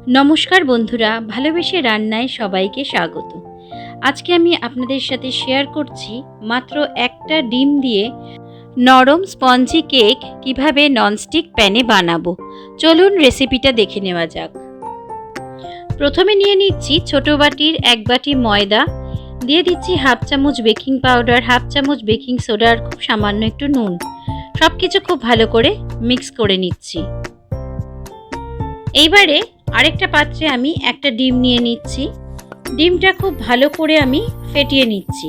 नमस्कार बंधुरा भालोबेसे रान्नाय सबाइके स्वागत। आज के आमी आपनादेर साथे शेयर करछि मात्र एकटा डिम दिए नरम स्पंजी केक किभाबे ननस्टिक पैने बानाबो। चलुन रेसिपिटा देखे नेওয়া যাক। प्रथमे निये निচ্छि छोटो बाटिर एक बाटी मयदा, दिए दिচ্ছি हाफ चामच बेकिंग पाउडार, हाफ चामच बेकिंग सोडा और खूब सामान्य एकटु नुन। सबकिछु खूब भालो करे मिक्स करे निচ্ছি। एइबारे आरेकटा पात्रे आमी एकटा डिम निये निচ্ছি। डिमटा खूब भालो करे आमी फेटिये निচ্ছি।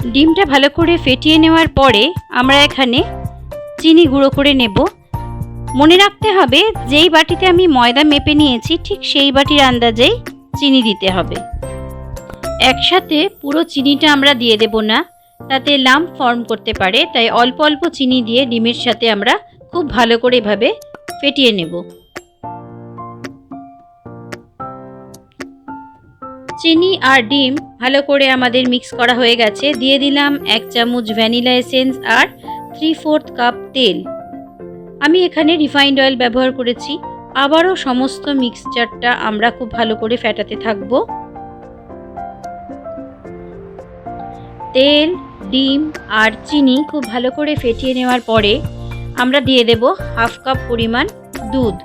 डिमटा भालो करे फेटिये नेওয়ার परे आमरा एखाने चीनी गुঁড়ো करे नेब। मने राखते हबे जेई बाटिते आमी मयदा मेपे निয়েছি ठीक सेई बाटिर आन्दाजेई चीनी दिते हबे। एकसाथे पुरो चीनीटा आमरा दिये देब ना, ताते लाम्प फर्म करते पारे, ताई अल्प अल्प चीनी दिये डिमेर साथे आमरा खूब भालो करे एभाबे फेटिये नेब। चीनी और डिम भालो करे आमादेर मिक्स करा हये गेछे। दिए दिलाम एक चामच भ্যানিলা एसेंस और 3/4 कप तेल। आमी एखाने रिफाइंड अয়েল व्यवहार करेছি। आबारो समस्त मिक्सचारटा आमरा खूब भालो करे फेटाते थाकबो। तेल, डिम और चीनी खूब भालो करे फेटिये नेওয়ার परे आमरा दिए देब हाफ कप परिमाण दूध।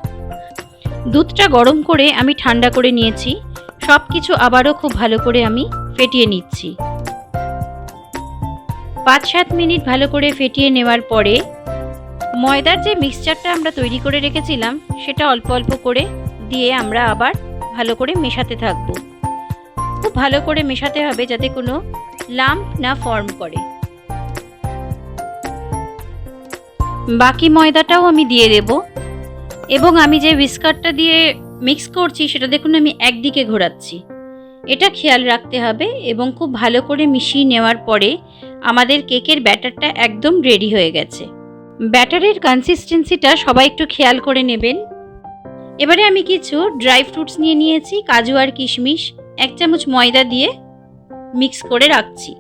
दूधटा गरम करे आमी ठांडा करे निয়েছি। सबकिछु आबारो खूब भालो करे आमी फेटिये निচ্ছি। 5-7 मिनिट भालो करे फेटिये नेওয়ার परे मयदार जे मिक्सचारटा आमरा तैरी करे रेखेছিলাম सेटा अल्प अल्प करे दिए आमरा आबार भालो करे मेशाते थाकबो। खूब भालो करे मेशाते हबे जाते कोनो लाम्प ना फर्म करे। बाकी मयदाटाও आमी दिए देब एबं आमी जे হুইস্কারটা दिए मिक्स करছি সেটা দেখুন আমি একদিকে ঘোরাচ্ছি। এটা খেয়াল রাখতে হবে এবং খুব ভালো করে মিশিয়ে নেওয়ার পরে আমাদের কেকের ব্যাটারটা একদম রেডি হয়ে গেছে। ব্যাটারের কনসিস্টেন্সিটা সবাই একটু খেয়াল করে নেবেন। এবারে আমি কিছু ড্রাই ফ্রুটস নিয়ে নিয়েছি, কাজু আর কিশমিশ 1 চামচ ময়দা দিয়ে মিক্স করে রাখছি।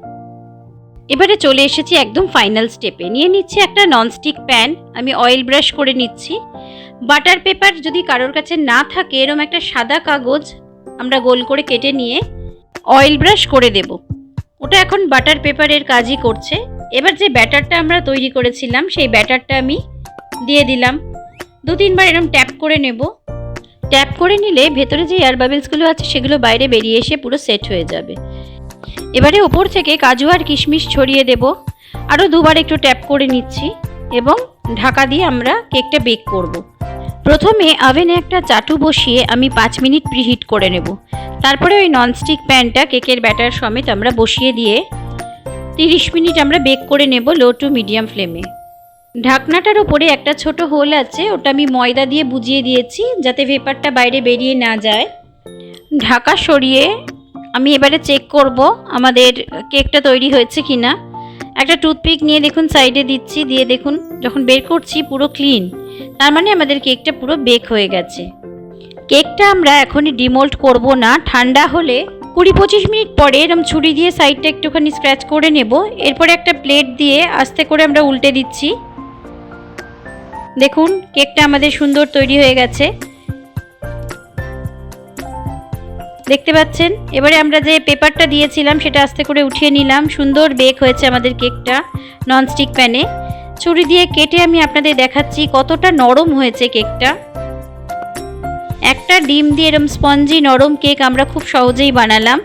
এবারে চলে এসেছি একদম ফাইনাল স্টেপে। নিয়ে নিচ্ছি একটা ননস্টিক প্যান, আমি অয়েল ব্রাশ করে নিচ্ছি। বাটার পেপার যদি কারোর কাছে না থাকে এরকম একটা সাদা কাগজ আমরা গোল করে কেটে নিয়ে অয়েল ব্রাশ করে দেব। ওটা এখন বাটার পেপারের কাজই করছে। এবার যে ব্যাটারটা আমরা তৈরি করেছিলাম সেই ব্যাটারটা আমি দিয়ে দিলাম। 2-3 বার এরকম ট্যাপ করে নেব। ট্যাপ করে নিলে ভেতরে যে এয়ার বাবলসগুলো আছে সেগুলো বাইরে বেরিয়ে এসে পুরো সেট হয়ে যাবে। এবারে উপর থেকে কাজু আর কিশমিশ ছড়িয়ে দেব। আরও 2 বার একটু ট্যাপ করে নিচ্ছি এবং ঢাকা দিয়ে আমরা কেকটা বেক করব। প্রথমে ওভেনে একটা চাটু বসিয়ে আমি 5 মিনিট প্রিহিট করে নেব। তারপরে ওই ননস্টিক প্যানটা কেকের ব্যাটার সমেত আমরা বসিয়ে দিয়ে 30 মিনিট আমরা বেক করে নেব লো টু মিডিয়াম ফ্লেমে। ঢাকনাটার উপরে একটা ছোট হোল আছে, ওটা আমি ময়দা দিয়ে বুজিয়ে দিয়েছি যাতে ভেপারটা বাইরে বেরিয়ে না যায়। ঢাকা সরিয়ে আমি এবারে চেক করব আমাদের কেকটা তৈরি হয়েছে কিনা। একটা টুথপিক নিয়ে দেখুন সাইডে দিচ্ছি, দিয়ে দেখুন যখন বের করছি পুরো ক্লিন, তার মানে আমাদের কেকটা পুরো বেক হয়ে গেছে। কেকটা আমরা এখনই ডিমোল্ড করব না, ঠান্ডা হলে 20-25 মিনিট পরে এরকম ছুরি দিয়ে সাইডটা একটুখানি স্ক্র্যাচ করে নেব। এরপরে একটা প্লেট দিয়ে আস্তে করে আমরা উল্টে দিচ্ছি। দেখুন কেকটা আমাদের সুন্দর তৈরি হয়ে গেছে, দেখতে পাচ্ছেন। এবারে আমরা যে পেপারটা দিয়েছিলাম সেটা আস্তে করে উঠিয়ে নিলাম। সুন্দর বেক হয়েছে আমাদের কেকটা ননস্টিক প্যানে। ছুরি দিয়ে কেটে আমি আপনাদের দেখাচ্ছি কতটা নরম হয়েছে কেকটা। একটা ডিম দিয়ে এরকম স্পঞ্জি নরম কেক আমরা খুব সহজেই বানালাম।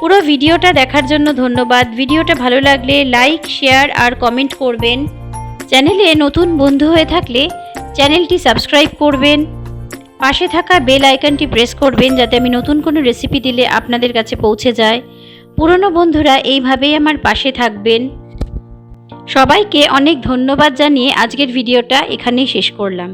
পুরো ভিডিওটা দেখার জন্য ধন্যবাদ। ভিডিওটা ভালো লাগলে লাইক, শেয়ার আর কমেন্ট করবেন। চ্যানেলে নতুন বন্ধু হয়ে থাকলে চ্যানেলটি সাবস্ক্রাইব করবেন। পাশে থাকা বেল আইকনটি প্রেস করবেন যাতে আমি নতুন কোনো রেসিপি দিলে আপনাদের কাছে পৌঁছে যায়। পুরনো বন্ধুরা এইভাবেই আমার পাশে থাকবেন। সবাইকে অনেক ধন্যবাদ জানিয়ে আজকের ভিডিওটা এখানেই শেষ করলাম।